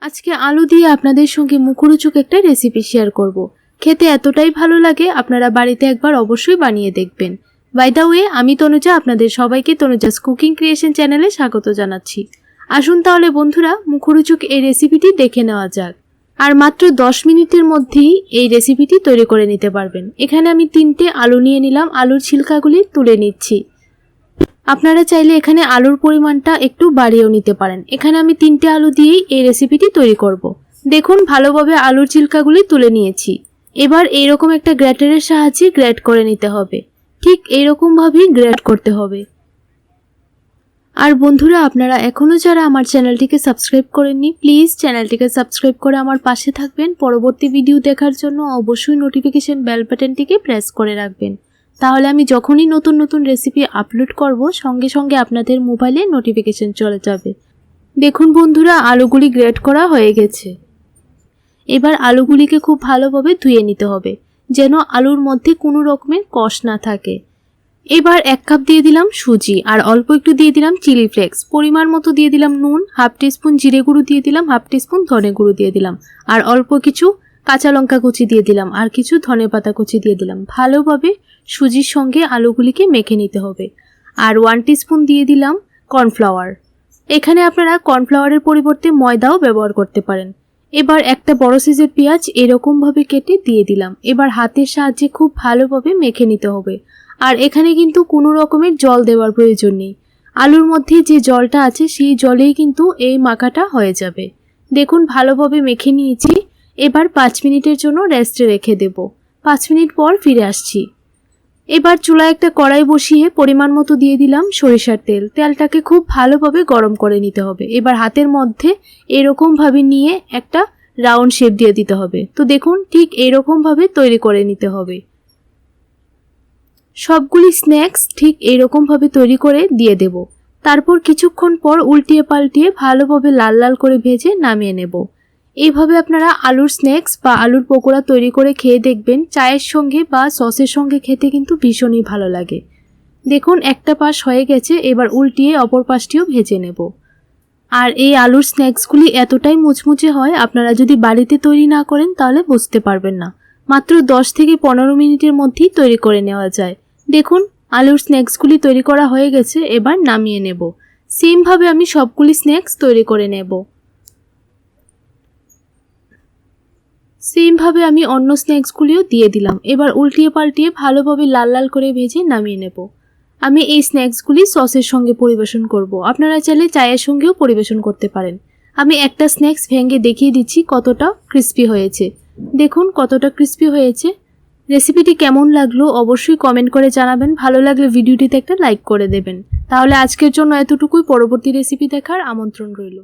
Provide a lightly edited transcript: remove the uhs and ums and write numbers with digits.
আজকে আলু দিয়ে আপনাদের সঙ্গে মুখরোচক একটা রেসিপি শেয়ার করব। খেতে এতটাই ভালো লাগে, আপনারা বাড়িতে একবার অবশ্যই বানিয়ে দেখবেন। বাই দ্য ওয়ে, আমি তনুজা, আপনাদের সবাইকে তনুজাস কুকিং ক্রিয়েশন চ্যানেলে স্বাগত জানাচ্ছি। আসুন তাহলে বন্ধুরা, মুখরোচক এই রেসিপিটি দেখে নেওয়া যাক। আর মাত্র 10 মিনিটের মধ্যেই এই রেসিপিটি তৈরি করে নিতে পারবেন। এখানে আমি 3টে আলু নিয়ে নিলাম, আলুর ছিলকাগুলি তুলে নিচ্ছি। আপনারা চাইলে এখানে আলুর পরিমাণটা একটু বাড়িয়েও নিতে পারেন। এখানে আমি 3টে আলু দিয়েই এই রেসিপিটি তৈরি করব। দেখুন, ভালোভাবে আলুর ছিলকাগুলি তুলে নিয়েছি। এবার এইরকম একটা গ্রেটারের সাহায্যে গ্রেট করে নিতে হবে। ঠিক এইরকমভাবেই গ্রেট করতে হবে। আর বন্ধুরা, আপনারা এখনও যারা আমার চ্যানেলটিকে সাবস্ক্রাইব করেননি, প্লিজ চ্যানেলটিকে সাবস্ক্রাইব করে আমার পাশে থাকবেন। পরবর্তী ভিডিও দেখার জন্য অবশ্যই নোটিফিকেশন বেল বাটনটিকে প্রেস করে রাখবেন। তাহলে আমি যখনই নতুন নতুন রেসিপি আপলোড করব, সঙ্গে সঙ্গে আপনাদের মোবাইলে নোটিফিকেশন চলে যাবে। দেখুন বন্ধুরা, আলুগুলি গ্রেট করা হয়ে গেছে। এবার আলুগুলিকে খুব ভালোভাবে ধুয়ে নিতে হবে, যেন আলুর মধ্যে কোনো রকমের কষ না থাকে। এবার 1 কাপ দিয়ে দিলাম সুজি, আর অল্প একটু দিয়ে দিলাম চিলি ফ্লেক্স, পরিমাণ মতো দিয়ে দিলাম নুন, হাফ টিস্পুন জিরে গুঁড়ো দিয়ে দিলাম, হাফ টিস্পুন ধনে গুঁড়ো দিয়ে দিলাম, আর অল্প কিছু কাঁচা লঙ্কা কুচি দিয়ে দিলাম, আর কিছু ধনেপাতা কুচি দিয়ে দিলাম। ভালোভাবে সুজির সঙ্গে আলুগুলিকে মেখে নিতে হবে। আর 1 টিস্পুন দিয়ে দিলাম কর্নফ্লাওয়ার। এখানে আপনারা কর্নফ্লাওয়ারের পরিবর্তে ময়দাও ব্যবহার করতে পারেন। এবার একটা বড় সাইজের পেঁয়াজ এরকমভাবে কেটে দিয়ে দিলাম। এবার হাতের সাহায্যে খুব ভালোভাবে মেখে নিতে হবে। আর এখানে কিন্তু কোনো রকমের জল দেওয়ার প্রয়োজন নেই। আলুর মধ্যে যে জলটা আছে সেই জলেই কিন্তু এই মাখাটা হয়ে যাবে। দেখুন, ভালোভাবে মেখে নিয়েছি। এবার 5 মিনিটের জন্য রেস্টে রেখে দেব। 5 মিনিট পর ফিরে আসছি। এবার চুলায় একটা কড়াই বসিয়ে পরিমাণ মতো দিয়ে দিলাম সরিষার তেল। তেলটাকে খুব ভালোভাবে গরম করে নিতে হবে। এবার হাতের মধ্যে এরকমভাবে নিয়ে একটা রাউন্ড শেপ দিয়ে দিতে হবে। তো দেখুন, ঠিক এরকমভাবে তৈরি করে নিতে হবে। সবগুলি স্ন্যাক্স ঠিক এইরকমভাবে তৈরি করে দিয়ে দেব। তারপর কিছুক্ষণ পর উল্টিয়ে পাল্টিয়ে ভালোভাবে লাল লাল করে ভেজে নামিয়ে নেব। এইভাবে আপনারা আলুর স্ন্যাক্স বা আলুর পকোড়া তৈরি করে খেয়ে দেখবেন। চায়ের সঙ্গে বা সসের সঙ্গে খেতে কিন্তু ভীষণই ভালো লাগে। দেখুন, একটা পাশ হয়ে গেছে, এবার উল্টিয়ে অপর পাশটিও ভেজে নেব। আর এই আলুর স্ন্যাক্সগুলি এতটাই মুচমুচে হয়, আপনারা যদি বাড়িতে তৈরি না করেন তাহলে বুঝতে পারবেন না। মাত্র 10 থেকে 15 মিনিটের মধ্যেই তৈরি করে নেওয়া যায়। দেখুন, আলুর স্ন্যাক্সগুলি তৈরি করা হয়ে গেছে। এবার নামিয়ে নেব। সেমভাবে আমি সবগুলি স্ন্যাক্স তৈরি করে নেব। সেমভাবে আমি অন্য স্ন্যাক্সগুলিও দিয়ে দিলাম। এবার উল্টিয়ে পাল্টিয়ে ভালোভাবে লাল লাল করে ভেজে নামিয়ে নেব। আমি এই স্ন্যাক্সগুলি সসের সঙ্গে পরিবেশন করব। আপনারা চাইলে চায়ের সঙ্গেও পরিবেশন করতে পারেন। আমি একটা স্ন্যাক্স ভেঙে দেখিয়ে দিচ্ছি কতটা ক্রিস্পি হয়েছে। দেখুন কতটা ক্রিস্পি হয়েছে। রেসিপিটি কেমন লাগলো অবশ্যই কমেন্ট করে জানাবেন। ভালো লাগলে ভিডিওটিতে একটা লাইক করে দেবেন। তাহলে আজকের জন্য এতটুকুই। পরবর্তী রেসিপি দেখার আমন্ত্রণ রইল।